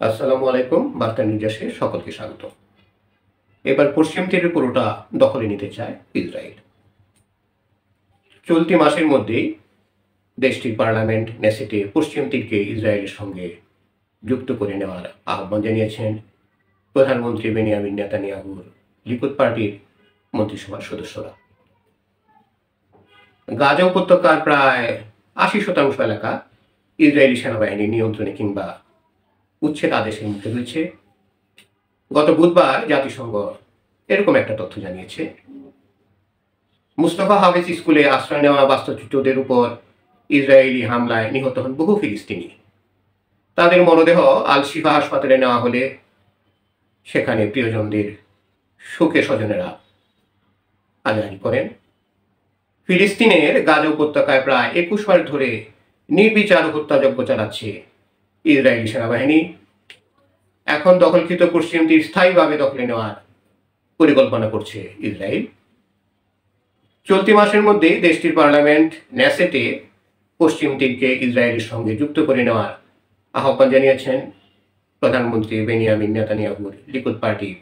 আসসালামু আলাইকুম। বার্তা নির্যাসে সকলকে স্বাগত। এবার পশ্চিম তীরের পুরোটা দখলে নিতে চায় ইসরায়েল। চলতি মাসের মধ্যেই দেশটির পার্লামেন্ট নেসেটে পশ্চিম তীরকে ইসরায়েলের সঙ্গে যুক্ত করে নেওয়ার আহ্বান জানিয়েছেন প্রধানমন্ত্রী বেনিয়ামিন নেতানিয়াহুর লিকুদ পার্টির মন্ত্রিসভার সদস্যরা। গাজা উপত্যকার প্রায় ৮০% এলাকা ইসরায়েলি সেনাবাহিনীর নিয়ন্ত্রণে কিংবা উচ্ছেদ আদেশের মুখে রয়েছে। গত বুধবার জাতিসংঘ এরকম একটা তথ্য জানিয়েছে। মুস্তাফা হাফেজ স্কুলে আশ্রয় নেওয়া বাস্তুচ্যুতদের উপর ইসরায়েলি হামলায় নিহত হন বহু ফিলিস্তিনি। তাদের মরদেহ আল শিফা হাসপাতালে নেওয়া হলে সেখানে প্রিয়জনদের শোকে স্বজনেরা আজারি করেন। ফিলিস্তিনের গাজা উপত্যকায় প্রায় ২১ মাস ধরে নির্বিচার হত্যাযজ্ঞ চালাচ্ছে ইসরায়েলি সেনাবাহিনী। এখন দখলকৃত পশ্চিম তীর স্থায়ীভাবে দখলে নেওয়ার পরিকল্পনা করছে ইসরায়েল। চলতি মাসের মধ্যে দেশটির পার্লামেন্ট নেসেটে পশ্চিম তীরকে ইসরায়েলের সঙ্গে যুক্ত করে নেওয়ার আহ্বান জানিয়েছেন প্রধানমন্ত্রী বেনিয়ামিন নেতানিয়াহুর লিকুদ পার্টির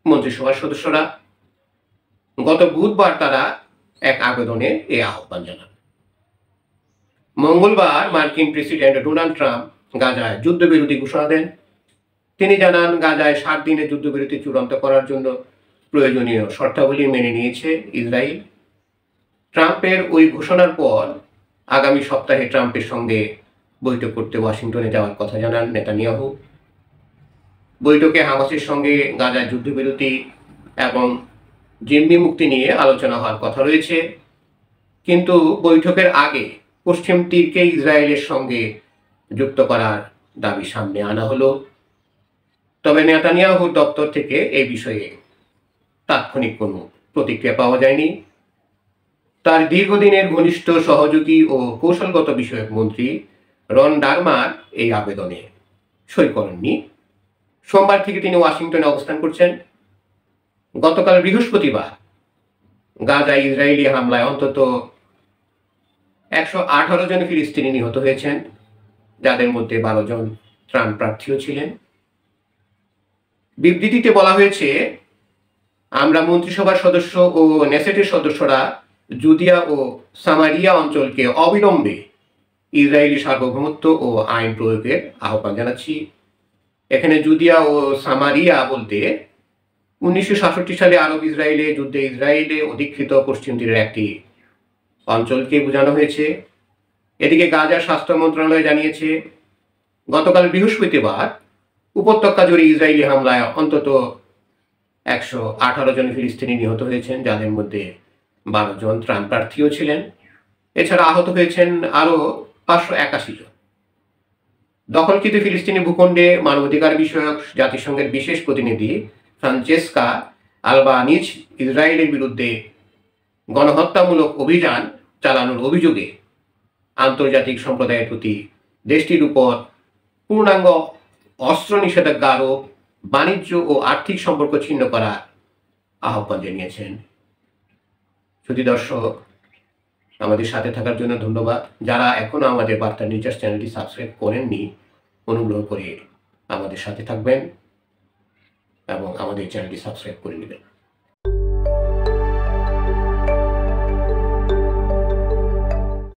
মন্ত্রিসভার সদস্যরা। গত বুধবার তারা এক আবেদনে এই আহ্বান জানান। মঙ্গলবার মার্কিন প্রেসিডেন্ট ডোনাল্ড ট্রাম্প গাজায় যুদ্ধবিরতি ঘোষণা দেন। তিনি জানান, গাজায় 7 দিনের যুদ্ধবিরতি চূড়ান্ত করার জন্য প্রয়োজনীয় শর্তাবলী মেনে নিয়েছে ইসরায়েল। ট্রাম্পের ওই ঘোষণার পর আগামী সপ্তাহে ট্রাম্পের সঙ্গে বৈঠক করতে ওয়াশিংটনে যাওয়ার কথা জানান নেতানিয়াহু। বৈঠকে হামাসের সঙ্গে গাজায় যুদ্ধবিরতি এবং জিম্মি মুক্তি নিয়ে আলোচনা হওয়ার কথা রয়েছে। কিন্তু বৈঠকের আগে পশ্চিম তীরকে ইসরায়েলের সঙ্গে যুক্ত করার দাবি সামনে আনা হলো। তবে নেতানিয়াহুর দপ্তর থেকে এই বিষয়ে তাৎক্ষণিক কোনো প্রতিক্রিয়া পাওয়া যায়নি। তার দীর্ঘদিনের ঘনিষ্ঠ সহযোগী ও কৌশলগত বিষয়ক মন্ত্রী রন ডারমার এই আবেদনে সই করেননি। সোমবার থেকে তিনি ওয়াশিংটনে অবস্থান করছেন। গতকাল বৃহস্পতিবার গাজায় ইসরায়েলি হামলায় অন্তত ১১৮ জন ফিলিস্তিনি নিহত হয়েছেন, যাদের মধ্যে 12 জন ত্রাণ প্রার্থীও ছিলেন। বিবৃতিতে বলা হয়েছে, আমরা মন্ত্রিসভার সদস্য ও নেসেটের সদস্যরা জুদিয়া ও সামারিয়া অঞ্চলকে অবিলম্বে ইসরায়েলি সার্বভৌমত্ব ও আইন প্রয়োগের আহ্বান জানাচ্ছি। এখানে জুদিয়া ও সামারিয়া বলতে 1967 সালে আরব ইসরায়েলে যুদ্ধে ইসরায়েলে অধিকৃত পশ্চিম তীরের একটি অঞ্চলকে বোঝানো হয়েছে। এদিকে গাজার স্বাস্থ্য মন্ত্রণালয় জানিয়েছে, গতকাল বৃহস্পতিবার উপত্যকা জুড়ে ইসরায়েলি হামলায় অন্তত ১১৮ জন ফিলিস্তিনি নিহত হয়েছেন, যাদের মধ্যে 12 জন ত্রাণ প্রার্থীও ছিলেন। এছাড়া আহত হয়েছেন আরও 581 জন। দখলকৃত ফিলিস্তিনি ভূখণ্ডে মানবাধিকার বিষয়ক জাতিসংঘের বিশেষ প্রতিনিধি ফ্রান্সেস্কা আলবানিজ ইসরায়েলের বিরুদ্ধে গণহত্যামূলক অভিযান চালানোর অভিযোগে আন্তর্জাতিক সম্প্রদায়ের প্রতি দেশটির উপর পূর্ণাঙ্গ অস্ত্র নিষেধাজ্ঞা আরোপ, বাণিজ্য ও আর্থিক সম্পর্ক ছিন্ন করার আহ্বান জানিয়েছেন। শুধু দর্শক, আমাদের সাথে থাকার জন্য ধন্যবাদ। যারা এখনো আমাদের বার্তা নির্যাস চ্যানেলটি সাবস্ক্রাইব করেননি, অনুগ্রহ করে আমাদের সাথে থাকবেন এবং আমাদের চ্যানেলটি সাবস্ক্রাইব করে নেবেন।